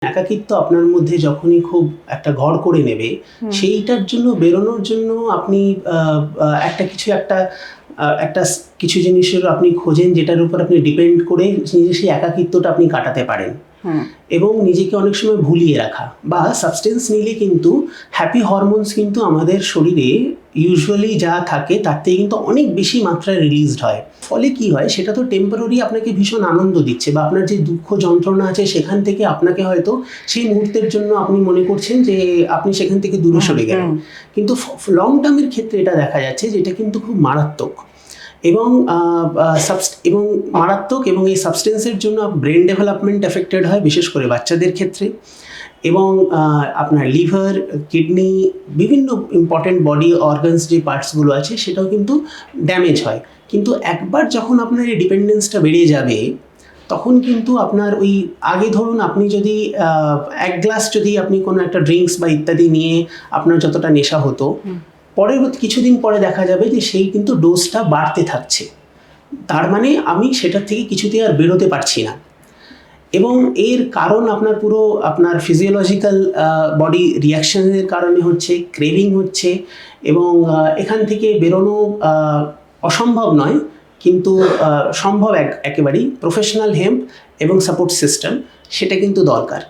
একাকিত্ব আপনার মধ্যে যখনই খুব একটা ঘর করে নেবে, সেইটার জন্য বেরোনোর জন্য আপনি একটা কিছু জিনিসের আপনি খোঁজেন যেটার উপর আপনি ডিপেন্ড করে সেই একাকিত্বটা আপনি কাটাতে পারেন। এবং নিজেকে অনেক সময় ভুলিয়ে রাখা বা সাবস্টেন্স নিলে কিন্তু হ্যাপি হরমোনস কিন্তু আমাদের শরীরে ইউজুয়ালি যা থাকে তার থেকে কিন্তু অনেক বেশি মাত্রায় রিলিজড হয়। ফলে কি হয়, সেটা তো টেম্পোরারি আপনাকে ভীষণ আনন্দ দিচ্ছে বা আপনার যে দুঃখ যন্ত্রণা আছে সেখান থেকে আপনাকে হয়তো সেই মুহূর্তের জন্য আপনি মনে করছেন যে আপনি সেখান থেকে দূরে সরে গেলেন, কিন্তু লং টার্মের ক্ষেত্রে এটা দেখা যাচ্ছে যে এটা কিন্তু খুব মারাত্মক এবং মারাত্মক এবং এই সাবস্টেন্সের জন্য ব্রেন ডেভেলপমেন্ট এফেক্টেড হয়, বিশেষ করে বাচ্চাদের ক্ষেত্রে। এবং আপনার লিভার, কিডনি, বিভিন্ন ইম্পর্টেন্ট বডি অর্গানস যে পার্টসগুলো আছে সেটাও কিন্তু ড্যামেজ হয়। কিন্তু একবার যখন আপনার এই ডিপেন্ডেন্সটা বেড়ে যাবে তখন কিন্তু আপনার ওই আগে ধরুন আপনি যদি এক গ্লাস যদি আপনি কোনো একটা ড্রিঙ্কস বা ইত্যাদি নিয়ে আপনার যতটা নেশা হতো, পরবর্তী কিছুদিন পরে দেখা যাবে যে সেই কিন্তু ডোজটা বাড়তে থাকছে। তার মানে আমি সেটার থেকে কিছুতেই আর বেরোতে পারছি না। এবং এর কারণ আপনার ফিজিওলজিক্যাল বডি রিয়াকশনের কারণে হচ্ছে, ক্রেভিং হচ্ছে, এবং এখান থেকে বেরোনো অসম্ভব নয়, কিন্তু সম্ভব একেবারেই। প্রফেশনাল হেল্প এবং সাপোর্ট সিস্টেম সেটা কিন্তু দরকার।